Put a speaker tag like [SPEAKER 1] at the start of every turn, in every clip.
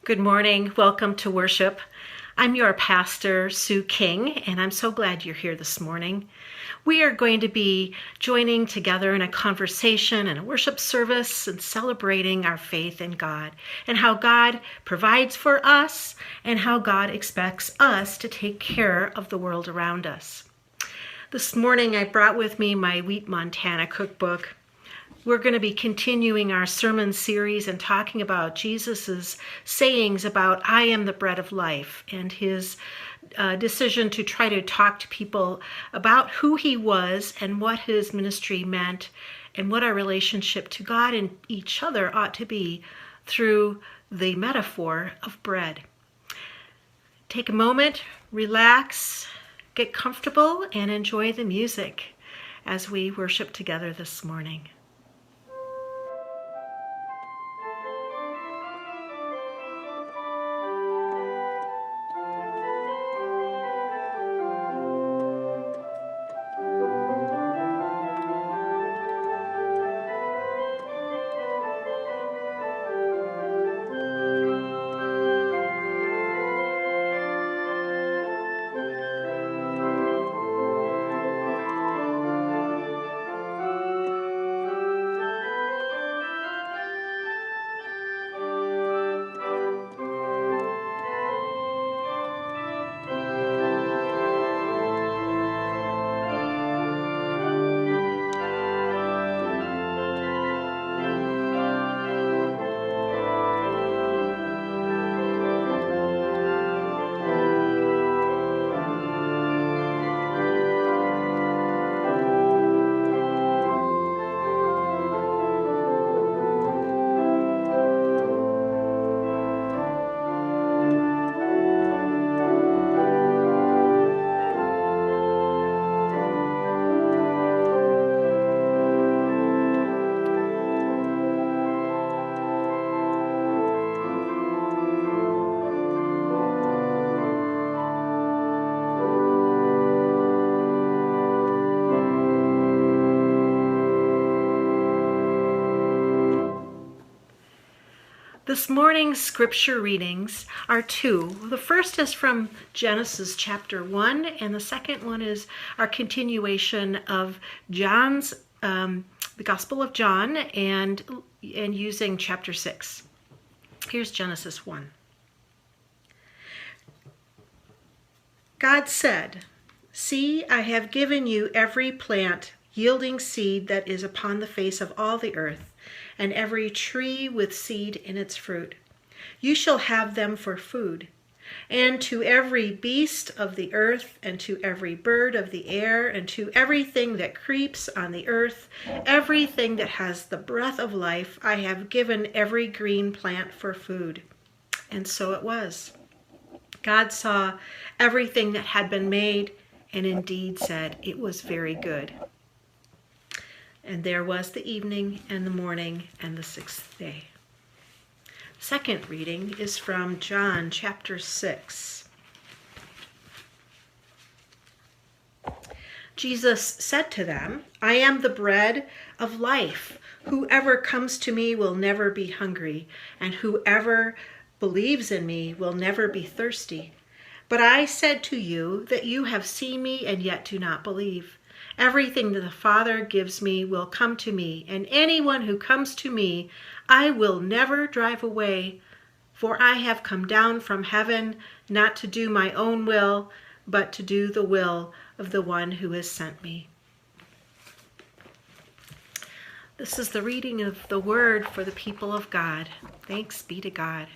[SPEAKER 1] Good morning. Welcome to worship. I'm your pastor, Sue King, and I'm so glad you're here this morning. We are going to be joining together in a conversation and a worship service and celebrating our faith in God and how God provides for us and how God expects us to take care of the world around us. This morning I brought with me my Wheat Montana cookbook. We're going to be continuing our sermon series and talking about Jesus's sayings about I am the bread of life and his decision to try to talk to people about who he was and what his ministry meant and what our relationship to God and each other ought to be through the metaphor of bread. Take a moment, relax, get comfortable, and enjoy the music as we worship together this morning. This morning's scripture readings are two. The first is from Genesis chapter 1, and the second one is our continuation of John's, the Gospel of John, and using chapter 6. Here's Genesis 1. God said, "See, I have given you every plant yielding seed that is upon the face of all the earth, and every tree with seed in its fruit. You shall have them for food. And to every beast of the earth, and to every bird of the air, and to everything that creeps on the earth, everything that has the breath of life, I have given every green plant for food." And so it was. God saw everything that had been made, and indeed said it was very good. And there was the evening and the morning and the sixth day. Second reading is from John chapter 6. Jesus said to them, "I am the bread of life. Whoever comes to me will never be hungry, and whoever believes in me will never be thirsty. But I said to you that you have seen me and yet do not believe. Everything that the Father gives me will come to me, and anyone who comes to me I will never drive away. For I have come down from heaven not to do my own will, but to do the will of the one who has sent me." This is the reading of the word for the people of God. Thanks be to God.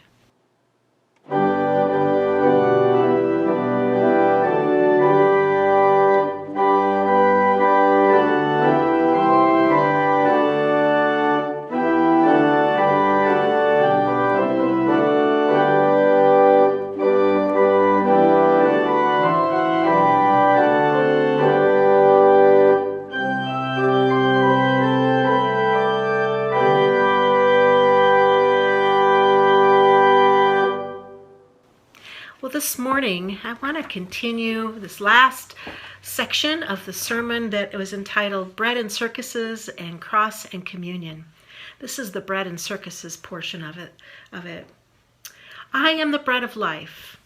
[SPEAKER 1] This morning, I want to continue this last section of the sermon that was entitled Bread and Circuses and Cross and Communion. This is the bread and circuses portion of it. I am the bread of life.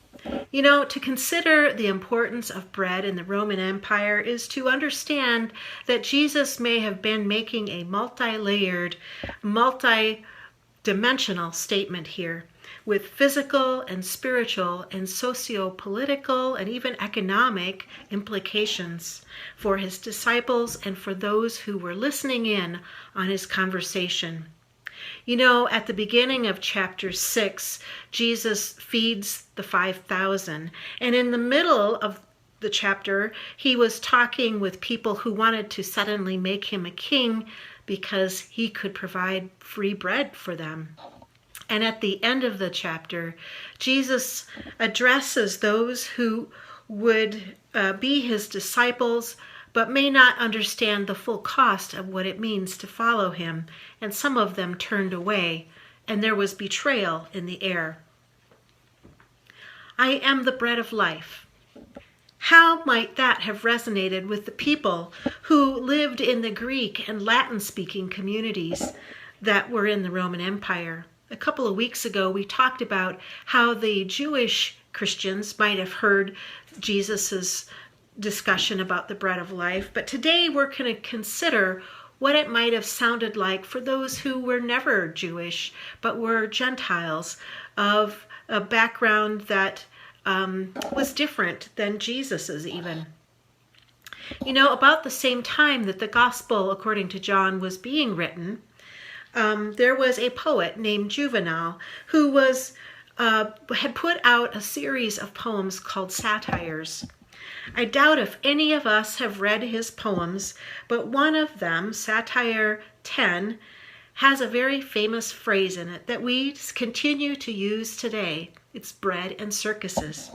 [SPEAKER 1] You know, to consider the importance of bread in the Roman Empire is to understand that Jesus may have been making a multi-layered, multi-dimensional statement here, with physical and spiritual and socio-political and even economic implications for his disciples and for those who were listening in on his conversation. You know, at the beginning of chapter 6, Jesus feeds the 5,000. And in the middle of the chapter, he was talking with people who wanted to suddenly make him a king because he could provide free bread for them. And at the end of the chapter, Jesus addresses those who would be his disciples, but may not understand the full cost of what it means to follow him. And some of them turned away, and there was betrayal in the air. I am the bread of life. How might that have resonated with the people who lived in the Greek and Latin-speaking communities that were in the Roman Empire? A couple of weeks ago, we talked about how the Jewish Christians might have heard Jesus's discussion about the bread of life, but today we're going to consider what it might have sounded like for those who were never Jewish, but were Gentiles of a background that was different than Jesus's even. You know, about the same time that the Gospel, according to John, was being written, there was a poet named Juvenal who had put out a series of poems called satires. I doubt if any of us have read his poems, but one of them, Satire 10, has a very famous phrase in it that we continue to use today. It's bread and circuses.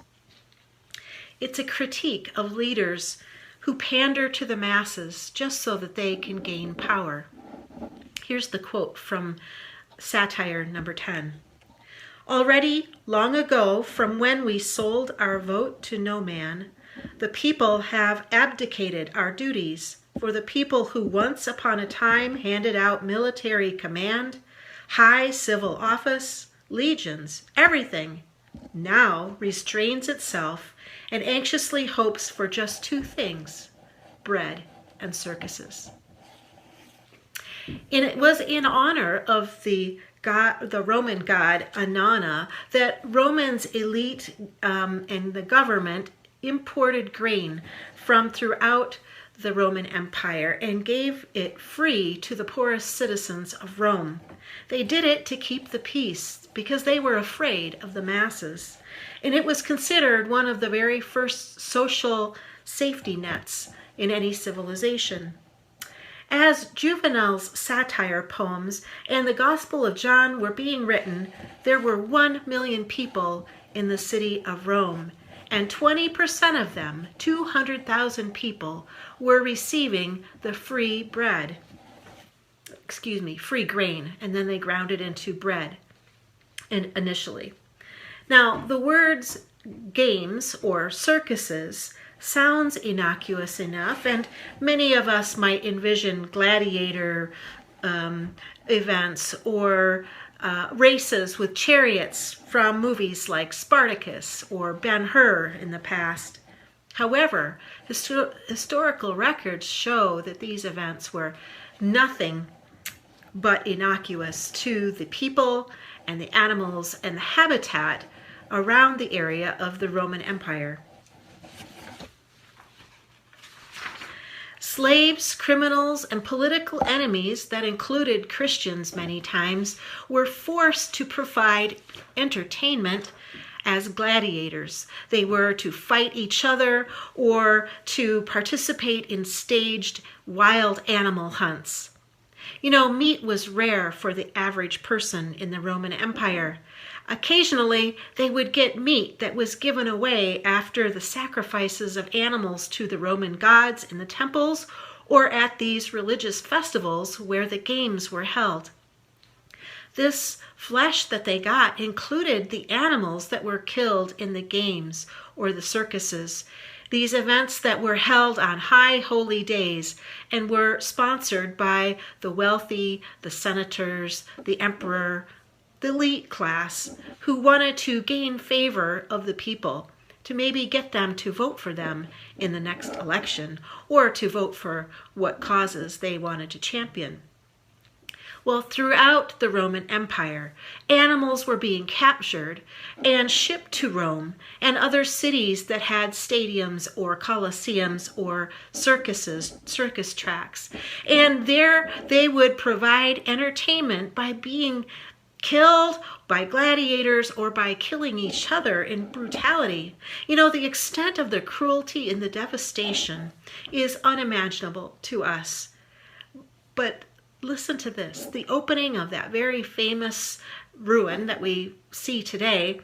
[SPEAKER 1] It's a critique of leaders who pander to the masses just so that they can gain power. Here's the quote from Satire number 10. Already, long ago, from when we sold our vote to no man, the people have abdicated our duties. For the people who once upon a time handed out military command, high civil office, legions, everything, now restrains itself and anxiously hopes for just two things, bread and circuses. And it was in honor of the Roman god Inanna that Romans elite and the government imported grain from throughout the Roman Empire and gave it free to the poorest citizens of Rome. They did it to keep the peace because they were afraid of the masses. And it was considered one of the very first social safety nets in any civilization. As Juvenal's satire poems and the Gospel of John were being written, there were 1 million people in the city of Rome, and 20% of them, 200,000 people, were receiving the free grain, and then they ground it into bread initially. Now, the words games or circuses sounds innocuous enough, and many of us might envision gladiator events or races with chariots from movies like Spartacus or Ben-Hur in the past. However, historical records show that these events were nothing but innocuous to the people and the animals and the habitat around the area of the Roman Empire. Slaves, criminals, and political enemies that included Christians many times were forced to provide entertainment as gladiators. They were to fight each other or to participate in staged wild animal hunts. You know, meat was rare for the average person in the Roman Empire. Occasionally, they would get meat that was given away after the sacrifices of animals to the Roman gods in the temples or at these religious festivals where the games were held. This flesh that they got included the animals that were killed in the games or the circuses, these events that were held on high holy days and were sponsored by the wealthy, the senators, the emperor, the elite class, who wanted to gain favor of the people, to maybe get them to vote for them in the next election, or to vote for what causes they wanted to champion. Well, throughout the Roman Empire, animals were being captured and shipped to Rome and other cities that had stadiums or coliseums or circus tracks. And there they would provide entertainment by being killed by gladiators or by killing each other in brutality. You know, the extent of the cruelty and the devastation is unimaginable to us. But listen to this. The opening of that very famous ruin that we see today,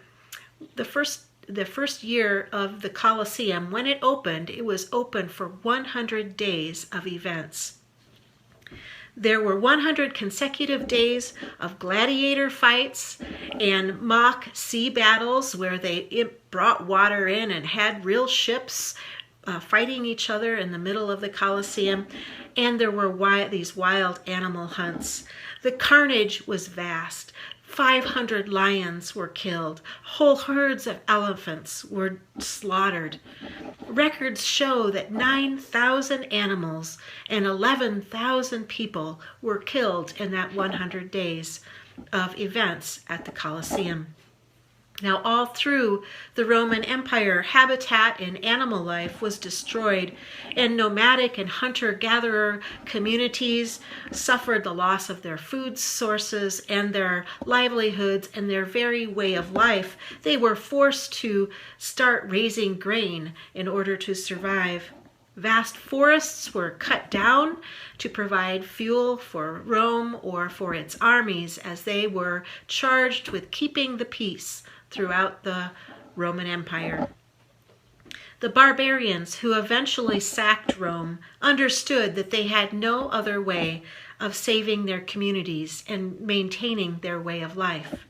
[SPEAKER 1] the first year of the Colosseum, when it opened, it was open for 100 days of events. There were 100 consecutive days of gladiator fights and mock sea battles where they brought water in and had real ships fighting each other in the middle of the Colosseum. And there were these wild animal hunts. The carnage was vast. 500 lions were killed. Whole herds of elephants were slaughtered. Records show that 9,000 animals and 11,000 people were killed in that 100 days of events at the Colosseum. Now, all through the Roman Empire, habitat and animal life was destroyed, and nomadic and hunter-gatherer communities suffered the loss of their food sources and their livelihoods and their very way of life. They were forced to start raising grain in order to survive. Vast forests were cut down to provide fuel for Rome or for its armies as they were charged with keeping the peace throughout the Roman Empire. The barbarians who eventually sacked Rome understood that they had no other way of saving their communities and maintaining their way of life.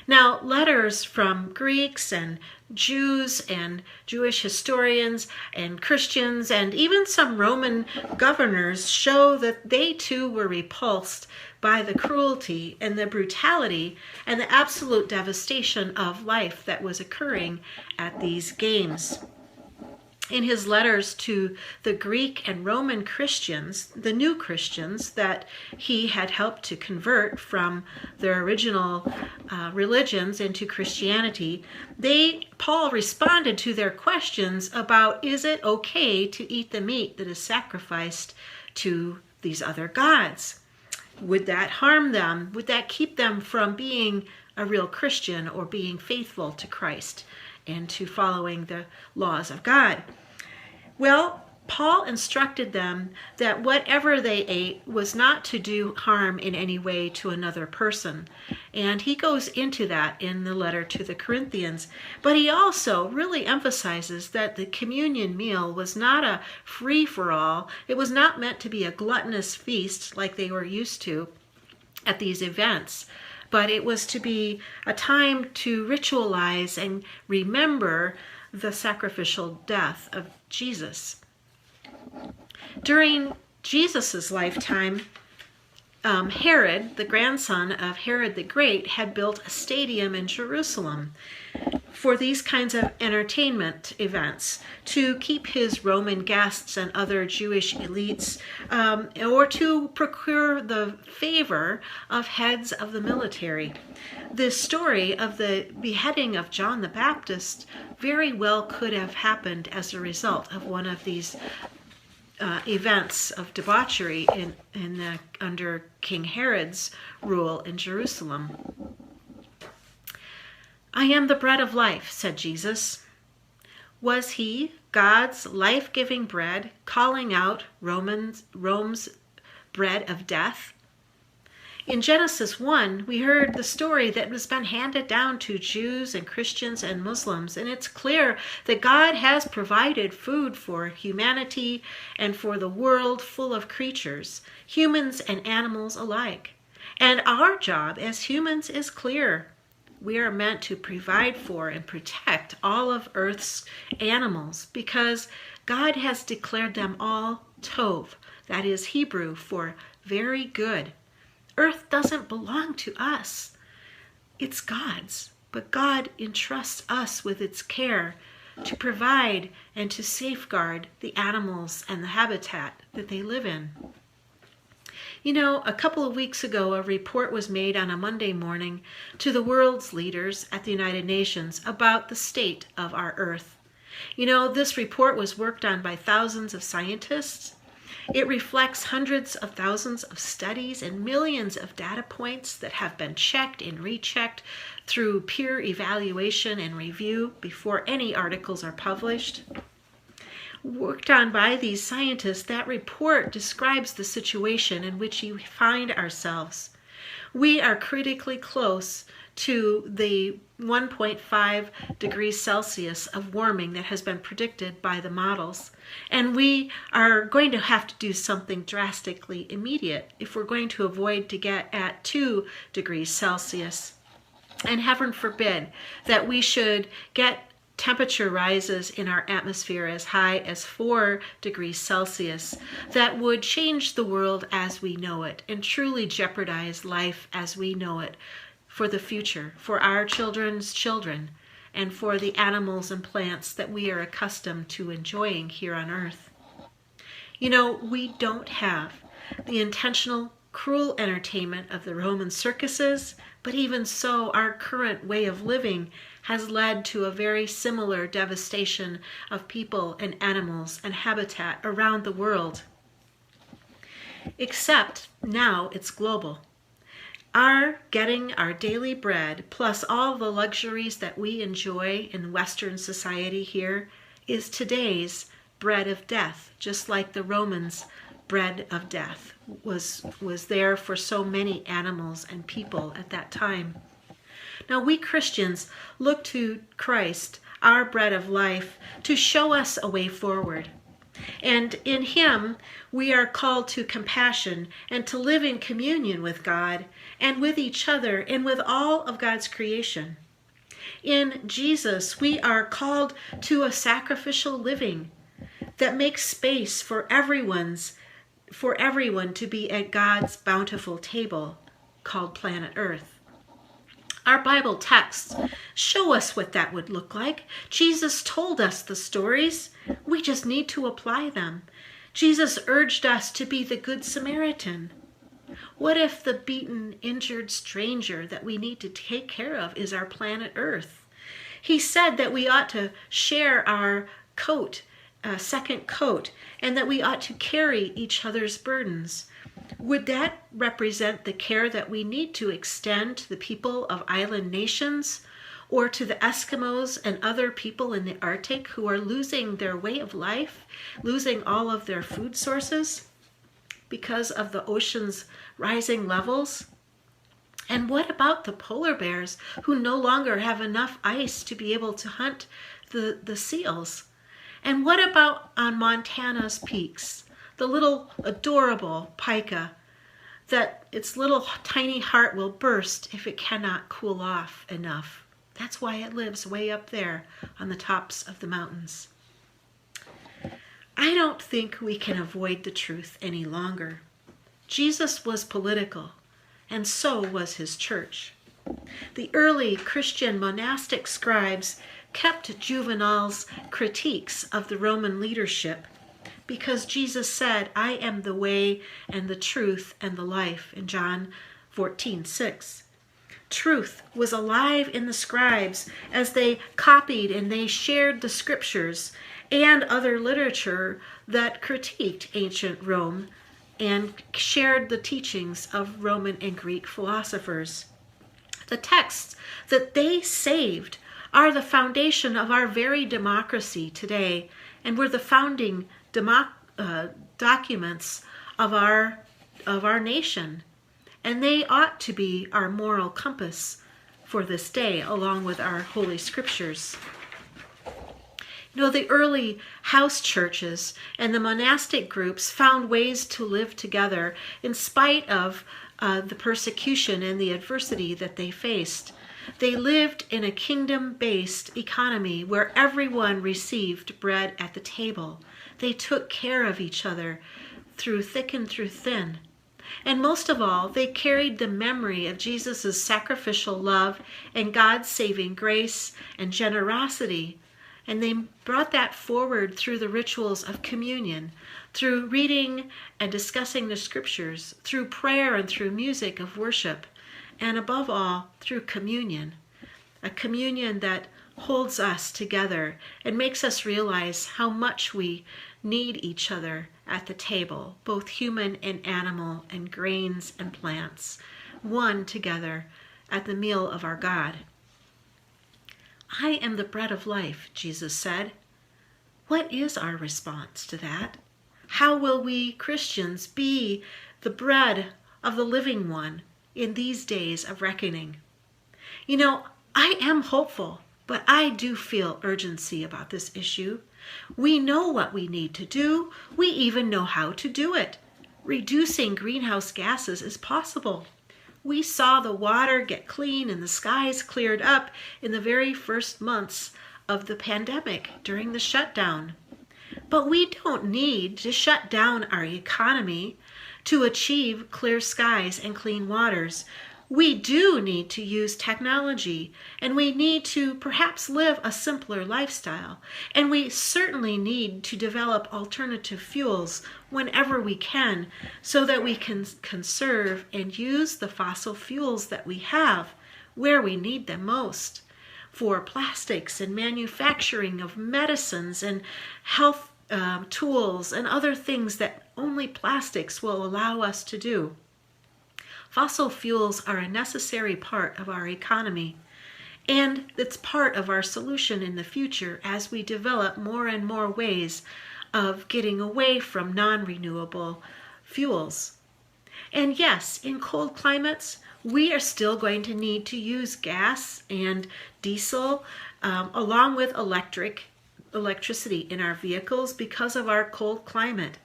[SPEAKER 1] Now, letters from Greeks and Jews and Jewish historians and Christians and even some Roman governors show that they too were repulsed by the cruelty and the brutality and the absolute devastation of life that was occurring at these games. In his letters to the Greek and Roman Christians, the new Christians that he had helped to convert from their original religions into Christianity, Paul responded to their questions about, is it okay to eat the meat that is sacrificed to these other gods? Would that harm them? Would that keep them from being a real Christian or being faithful to Christ and to following the laws of God? Well, Paul instructed them that whatever they ate was not to do harm in any way to another person. And he goes into that in the letter to the Corinthians. But he also really emphasizes that the communion meal was not a free-for-all. It was not meant to be a gluttonous feast like they were used to at these events. But it was to be a time to ritualize and remember the sacrificial death of Jesus. During Jesus' lifetime, Herod, the grandson of Herod the Great, had built a stadium in Jerusalem for these kinds of entertainment events to keep his Roman guests and other Jewish elites, or to procure the favor of heads of the military. The story of the beheading of John the Baptist very well could have happened as a result of one of these events of debauchery under King Herod's rule in Jerusalem. I am the bread of life, said Jesus. Was he, God's life-giving bread, calling out Rome's bread of death? In Genesis 1, we heard the story that has been handed down to Jews and Christians and Muslims, and it's clear that God has provided food for humanity and for the world full of creatures, humans and animals alike. And our job as humans is clear. We are meant to provide for and protect all of Earth's animals because God has declared them all tov, that is Hebrew for very good. Earth doesn't belong to us. It's God's, but God entrusts us with its care to provide and to safeguard the animals and the habitat that they live in. You know, a couple of weeks ago, a report was made on a Monday morning to the world's leaders at the United Nations about the state of our Earth. You know, this report was worked on by thousands of scientists. It reflects hundreds of thousands of studies and millions of data points that have been checked and rechecked through peer evaluation and review before any articles are published. Worked on by these scientists, that report describes the situation in which we find ourselves. We are critically close to the 1.5 degrees Celsius of warming that has been predicted by the models. And we are going to have to do something drastically immediate if we're going to avoid to get at 2 degrees Celsius. And heaven forbid that we should get temperature rises in our atmosphere as high as 4 degrees Celsius that would change the world as we know it and truly jeopardize life as we know it for the future, for our children's children, and for the animals and plants that we are accustomed to enjoying here on Earth. You know, we don't have the intentional, cruel entertainment of the Roman circuses, but even so, our current way of living has led to a very similar devastation of people and animals and habitat around the world. Except now it's global. Our getting our daily bread, plus all the luxuries that we enjoy in Western society here, is today's bread of death, just like the Romans' bread of death was there for so many animals and people at that time. Now we Christians look to Christ, our bread of life, to show us a way forward. And in Him, we are called to compassion and to live in communion with God and with each other and with all of God's creation. In Jesus, we are called to a sacrificial living that makes space for everyone to be at God's bountiful table called planet Earth. Our Bible texts show us what that would look like. Jesus told us the stories. We just need to apply them. Jesus urged us to be the Good Samaritan. What if the beaten, injured stranger that we need to take care of is our planet Earth? He said that we ought to share our coat, second coat, and that we ought to carry each other's burdens. Would that represent the care that we need to extend to the people of island nations or to the Eskimos and other people in the Arctic who are losing their way of life, losing all of their food sources because of the ocean's rising levels? And what about the polar bears who no longer have enough ice to be able to hunt the seals? And what about on Montana's peaks? The little adorable pika that its little tiny heart will burst if it cannot cool off enough. That's why it lives way up there on the tops of the mountains. I don't think we can avoid the truth any longer. Jesus was political, and so was his church. The early Christian monastic scribes kept Juvenal's critiques of the Roman leadership because Jesus said, "I am the way and the truth and the life," in John 14:6. Truth was alive in the scribes as they copied and they shared the scriptures and other literature that critiqued ancient Rome and shared the teachings of Roman and Greek philosophers. The texts that they saved are the foundation of our very democracy today and were the founding documents of our nation, and they ought to be our moral compass for this day, along with our holy scriptures. You know, the early house churches and the monastic groups found ways to live together in spite of the persecution and the adversity that they faced. They lived in a kingdom-based economy where everyone received bread at the table. They took care of each other through thick and through thin. And most of all, they carried the memory of Jesus' sacrificial love and God's saving grace and generosity. And they brought that forward through the rituals of communion, through reading and discussing the scriptures, through prayer and through music of worship, and above all, through communion. A communion that holds us together and makes us realize how much we need each other at the table, both human and animal and grains and plants, one together at the meal of our God. I am the bread of life, Jesus said. What is our response to that? How will we Christians be the bread of the living one in these days of reckoning? You know, I am hopeful, but I do feel urgency about this issue. We know what we need to do. We even know how to do it. Reducing greenhouse gases is possible. We saw the water get clean and the skies cleared up in the very first months of the pandemic during the shutdown. But we don't need to shut down our economy to achieve clear skies and clean waters. We do need to use technology, and we need to perhaps live a simpler lifestyle. And we certainly need to develop alternative fuels whenever we can, so that we can conserve and use the fossil fuels that we have where we need them most, for plastics and manufacturing of medicines and health tools and other things that only plastics will allow us to do. Fossil fuels are a necessary part of our economy, and it's part of our solution in the future as we develop more and more ways of getting away from non-renewable fuels. And yes, in cold climates, we are still going to need to use gas and diesel along with electricity in our vehicles because of our cold climate.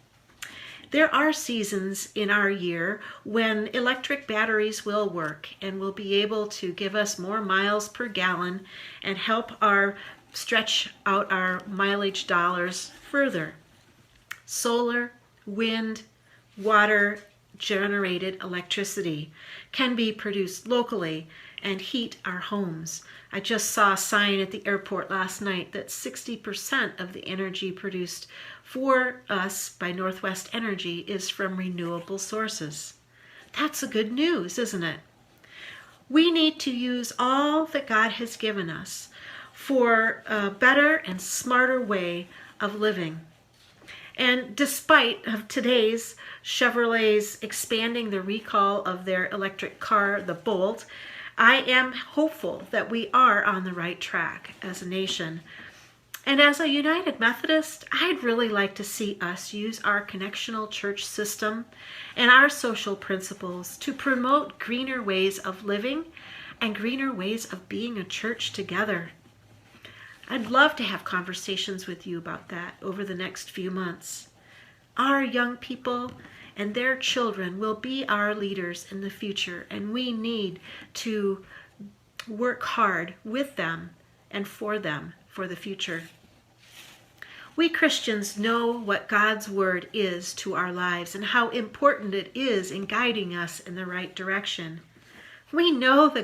[SPEAKER 1] There are seasons in our year when electric batteries will work and will be able to give us more miles per gallon and help stretch out our mileage dollars further. Solar, wind, water generated electricity can be produced locally and heat our homes. I just saw a sign at the airport last night that 60% of the energy produced for us by Northwest Energy is from renewable sources. That's a good news, isn't it? We need to use all that God has given us for a better and smarter way of living. And despite of today's Chevrolet's expanding the recall of their electric car, the Bolt, I am hopeful that we are on the right track as a nation. And as a United Methodist, I'd really like to see us use our connectional church system and our social principles to promote greener ways of living and greener ways of being a church together. I'd love to have conversations with you about that over the next few months. Our young people and their children will be our leaders in the future, and we need to work hard with them and for them for the future. We Christians know what God's word is to our lives and how important it is in guiding us in the right direction. We know the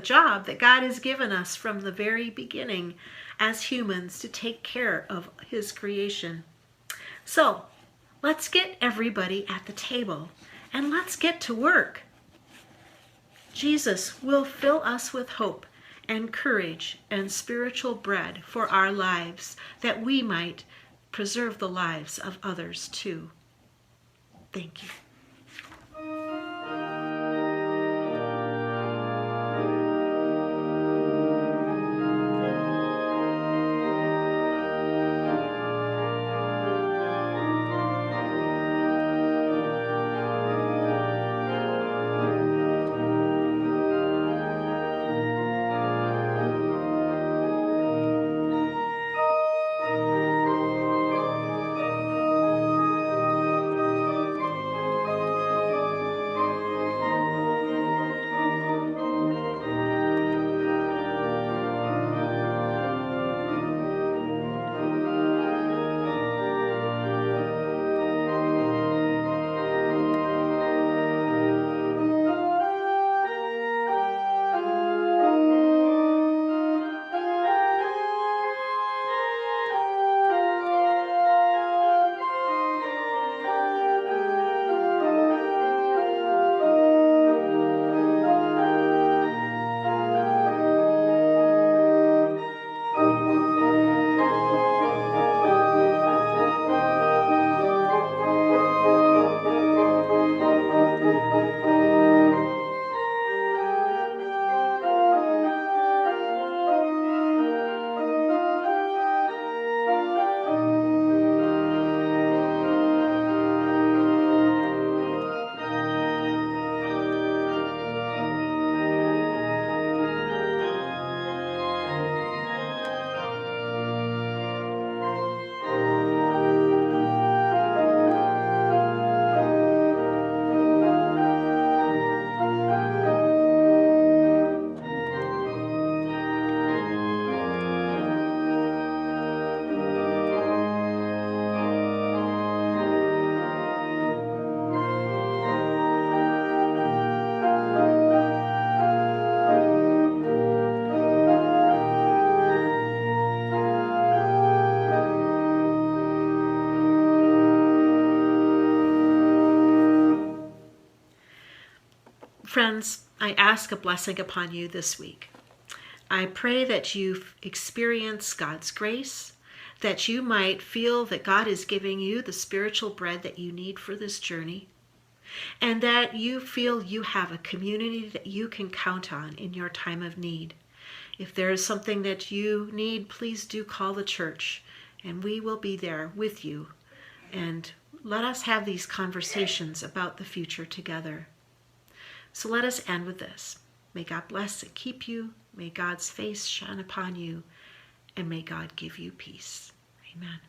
[SPEAKER 1] job that God has given us from the very beginning as humans to take care of his creation. So, let's get everybody at the table and let's get to work. Jesus will fill us with hope and courage and spiritual bread for our lives, that we might preserve the lives of others too. Thank you. Friends, I ask a blessing upon you this week. I pray that you experience God's grace, that you might feel that God is giving you the spiritual bread that you need for this journey, and that you feel you have a community that you can count on in your time of need. If there is something that you need, please do call the church, and we will be there with you. And let us have these conversations about the future together. So let us end with this. May God bless and keep you. May God's face shine upon you, and may God give you peace. Amen.